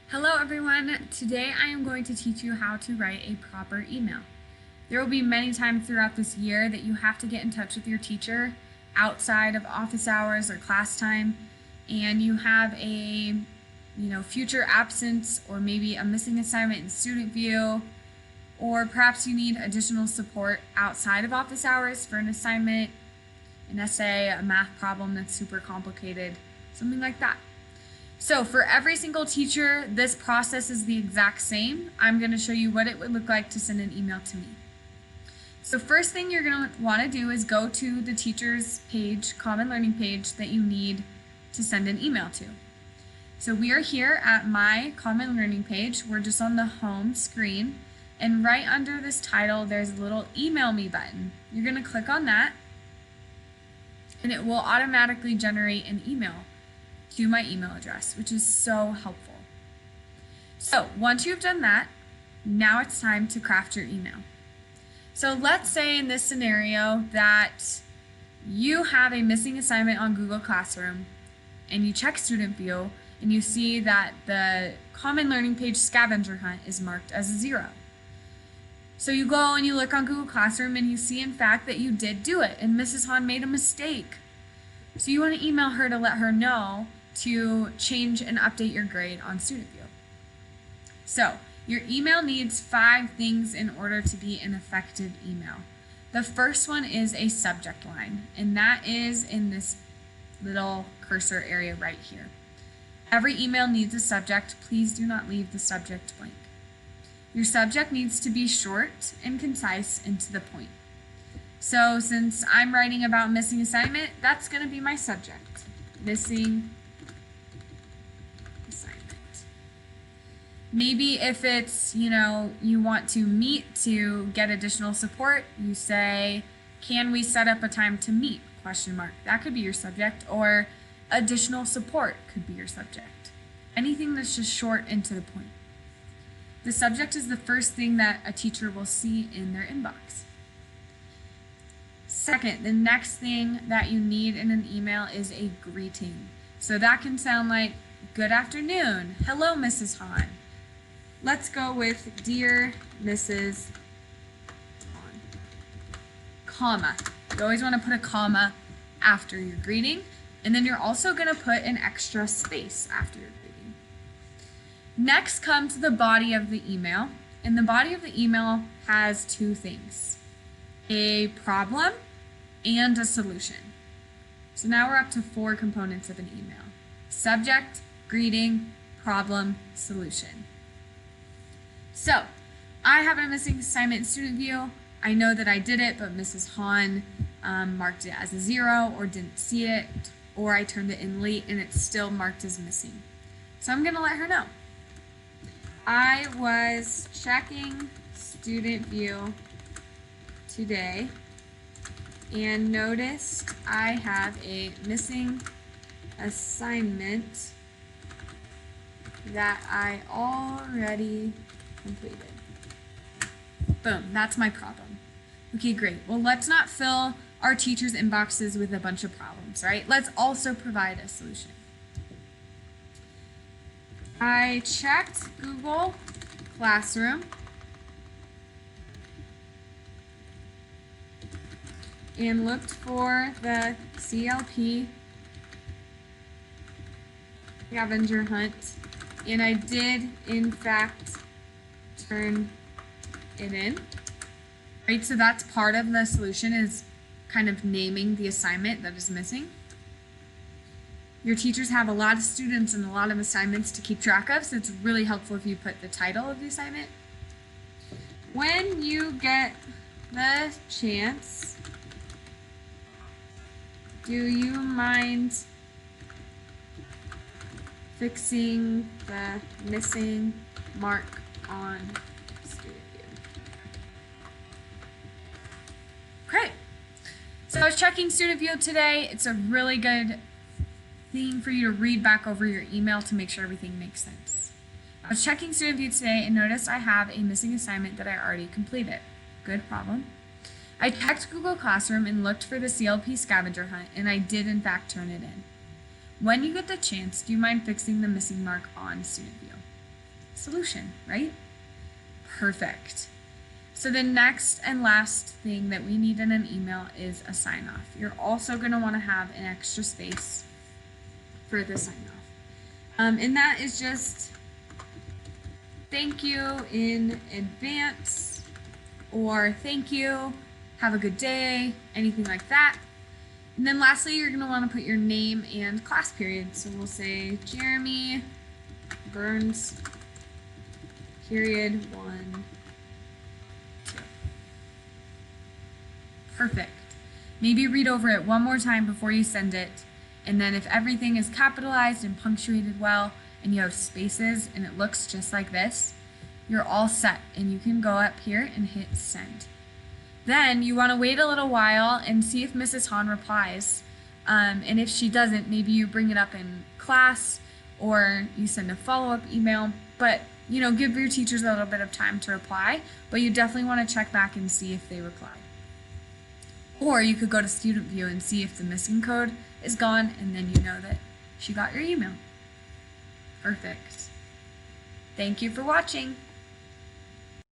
Hello everyone, today I am going to teach you how to write a proper email. There will be many times throughout this year that you have to get in touch with your teacher outside of office hours or class time, and you have a future absence or maybe a missing assignment in student view, or perhaps you need additional support outside of office hours for an assignment, an essay, a math problem that's super complicated, something like that. So for every single teacher, this process is the exact same. I'm going to show you what it would look like to send an email to me. So first thing you're going to want to do is go to the teacher's page, Common Learning page that you need to send an email to. So we are here at my Common Learning page. We're just on the home screen, and right under this title there's a little email me button. You're going to click on that and it will automatically generate an email to my email address, which is so helpful. So once you've done that, now it's time to craft your email. So let's say in this scenario that you have a missing assignment on Google Classroom and you check Student View and you see that the Common Learning page scavenger hunt is marked as a 0. So you go and you look on Google Classroom and you see in fact that you did do it and Mrs. Han made a mistake. So you want to email her to let her know to change and update your grade on Student View. So your email needs 5 things in order to be an effective email. The first one is a subject line, and that is in this little cursor area right here. Every email needs a subject. Please do not leave the subject blank. Your subject needs to be short and concise and to the point. So since I'm writing about missing assignment, that's going to be my subject. Missing assignment. Maybe if it's, you want to meet to get additional support, you say, can we set up a time to meet? ? That could be your subject, or additional support could be your subject. Anything that's just short and to the point. The subject is the first thing that a teacher will see in their inbox. Second, the next thing that you need in an email is a greeting. So that can sound like, good afternoon, hello Mrs. Han. Let's go with dear Mrs. Han, comma. You always want to put a comma after your greeting, and then you're also going to put an extra space after your greeting. Next comes the body of the email, and the body of the email has 2 things, a problem and a solution. So now we're up to 4 components of an email: subject, greeting, problem, solution. So I have a missing assignment in Student View. I know that I did it, but Mrs. Han marked it as a 0 or didn't see it, or I turned it in late and it's still marked as missing. So I'm going to let her know. I was checking Student View today and noticed I have a missing assignment that I already completed. Boom, that's my problem. Okay, great. Well, let's not fill our teachers' inboxes with a bunch of problems, right? Let's also provide a solution. I checked Google Classroom and looked for the CLP scavenger hunt, and I did in fact turn it in. Right, so that's part of the solution, is kind of naming the assignment that is missing. Your teachers have a lot of students and a lot of assignments to keep track of, so it's really helpful if you put the title of the assignment. When you get the chance, do you mind fixing the missing mark on Student View? Okay, so I was checking Student View today. It's a really good thing for you to read back over your email to make sure everything makes sense. I was checking Student View today and noticed I have a missing assignment that I already completed. Good problem. I checked Google Classroom and looked for the CLP scavenger hunt, and I did in fact turn it in. When you get the chance, do you mind fixing the missing mark on Student View? solution, right? Perfect. So the next and last thing that we need in an email is a sign off. You're also going to want to have an extra space for the sign off. And that is just thank you in advance, or thank you, have a good day, anything like that. And then lastly, you're going to want to put your name and class period. So we'll say Jeremy Burns, period 1, 2. Perfect. Maybe read over it one more time before you send it. And then if everything is capitalized and punctuated well, and you have spaces and it looks just like this, you're all set, and you can go up here and hit send. Then you want to wait a little while and see if Mrs. Hahn replies. And if she doesn't, maybe you bring it up in class or you send a follow-up email. But, give your teachers a little bit of time to reply, but you definitely want to check back and see if they reply. Or you could go to Student View and see if the missing code is gone, and then you know that she got your email. Perfect. Thank you for watching.